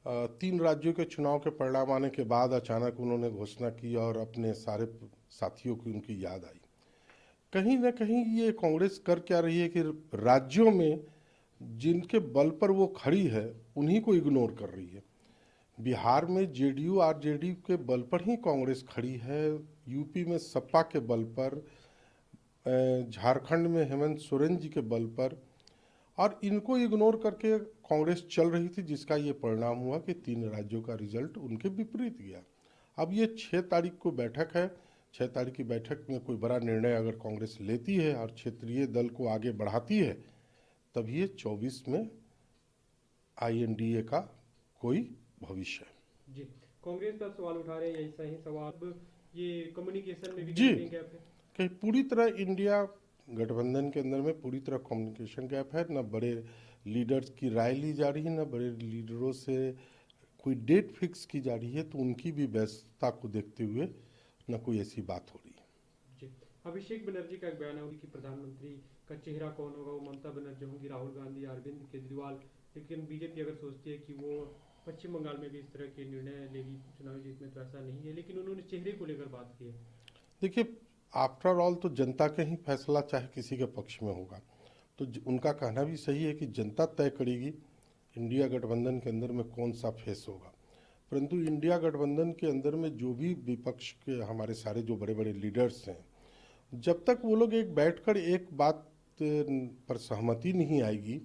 तीन राज्यों के चुनाव के परिणाम आने के बाद अचानक उन्होंने घोषणा की और अपने सारे साथियों की उनकी याद आई। कहीं ना कहीं ये कांग्रेस कर क्या रही है कि राज्यों में जिनके बल पर वो खड़ी है उन्हीं को इग्नोर कर रही है। बिहार में जेडीयू आरजेडी के बल पर ही कांग्रेस खड़ी है, यूपी में सपा के बल पर, झारखंड में हेमंत सोरेन जी के बल पर, और इनको इग्नोर करके कांग्रेस चल रही थी, जिसका ये परिणाम हुआ कि तीन राज्यों का रिजल्ट उनके विपरीत गया। अब ये 6 तारीख को बैठक है। 6 तारीख की बैठक में कोई बड़ा निर्णय अगर कांग्रेस लेती है और क्षेत्रीय दल को आगे बढ़ाती है, तब ये 24 में आईएनडीए का कोई भविष्य है। जी, कांग्रेस पर सवाल उठा रहे हैं, यही सही सवाल। अब ये कम्युनिकेशन में भी कहीं जी, ना कहीं गैप है। कि पूरी तरह इंडिया गठबंधन के अंदर में पूरी तरह कम्युनिकेशन गैप है। न बड़े लीडर्स की राय ली जा रही है, न बड़े लीडरों से कोई डेट फिक्स की जा रही है, तो उनकी भी व्यस्तता को देखते हुए न कोई ऐसी बात हो रही है। जी, अभिषेक बनर्जी का एक बयान है कि प्रधानमंत्री का चेहरा कौन होगा, वो ममता बनर्जी होंगी, राहुल गांधी, अरविंद केजरीवाल। लेकिन बीजेपी अगर सोचती है कि वो पश्चिम बंगाल में भी इस तरह के निर्णय लेगी चुनावी जीत में, तो ऐसा नहीं है। लेकिन उन्होंने चेहरे को लेकर बात की है। देखिए, आफ्टर ऑल तो जनता का ही फैसला चाहे किसी के पक्ष में होगा, तो उनका कहना भी सही है कि जनता तय करेगी इंडिया गठबंधन के अंदर में कौन सा फेस होगा। परंतु इंडिया गठबंधन के अंदर में जो भी विपक्ष के हमारे सारे जो बड़े बड़े लीडर्स हैं, जब तक वो लोग एक बैठकर एक बात पर सहमति नहीं आएगी,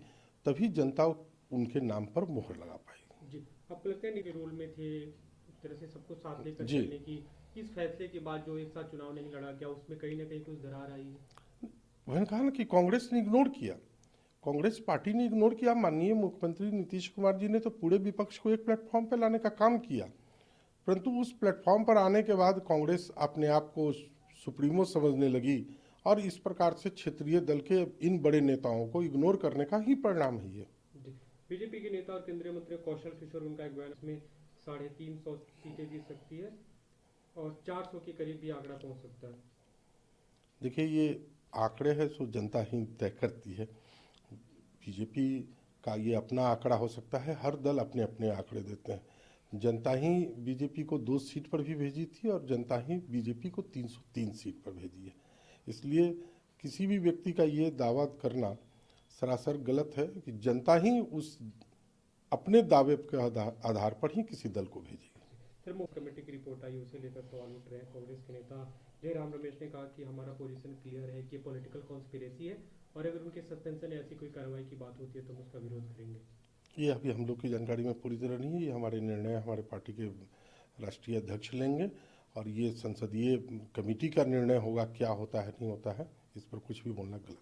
तभी जनता उनके नाम पर मोहर लगा पाएगी। जी, आपको लगता है नहीं कि रोल में थे एक तरह से सबको साथ लेकर जी, चलने की? इस फैसले के बाद जो एक साथ चुनाव नहीं लड़ा गया, उसमें कहीं ना कहीं कुछ दरार आई है? मैंने कहा ना कि कांग्रेस ने इग्नोर किया, कांग्रेस पार्टी ने इग्नोर किया। माननीय मुख्यमंत्री नीतीश कुमार जी ने तो पूरे विपक्ष को एक प्लेटफॉर्म पर लाने का काम किया, परंतु उस प्लेटफॉर्म पर आने के बाद कांग्रेस अपने आप को सुप्रीमो समझने लगी, और इस प्रकार से क्षेत्रीय दल के इन बड़े नेताओं को इग्नोर करने का ही परिणाम है ये। जी, बीजेपी के नेता और केंद्रीय मंत्री कौशल किशोर, उनका एक बयान, इसमें 350 सीटें जीत सकती है और 400 के करीब भी आंकड़ा पहुंच सकता है। देखिए, ये आंकड़े हैं सो जनता ही तय करती है। बीजेपी का ये अपना आंकड़ा हो सकता है, हर दल अपने अपने आंकड़े देते हैं। जनता ही बीजेपी को 2 सीट पर भी भेजी थी और जनता ही बीजेपी को 303 सीट पर भेजी है। इसलिए किसी भी व्यक्ति का ये दावा करना सरासर गलत है कि जनता ही उस अपने दावे के आधार पर ही किसी दल को भेजेगी। फिर मुख्य कमेटी की रिपोर्ट आई, उसे लेकर सवाल उठ रहे हैं। कांग्रेस के नेता जयराम रमेश ने कहा कि हमारा पोजीशन क्लियर है कि ये पॉलिटिकल कॉन्स्पिरेसी है, और अगर उनके सस्पेंशन या ऐसी कोई कार्रवाई की बात होती है तो हम उसका विरोध करेंगे। ये अभी हम लोग की जानकारी में पूरी तरह नहीं है। ये हमारे निर्णय हमारे पार्टी के राष्ट्रीय अध्यक्ष लेंगे, और ये संसदीय कमेटी का निर्णय होगा, क्या होता है नहीं होता है, इस पर कुछ भी बोलना गलत।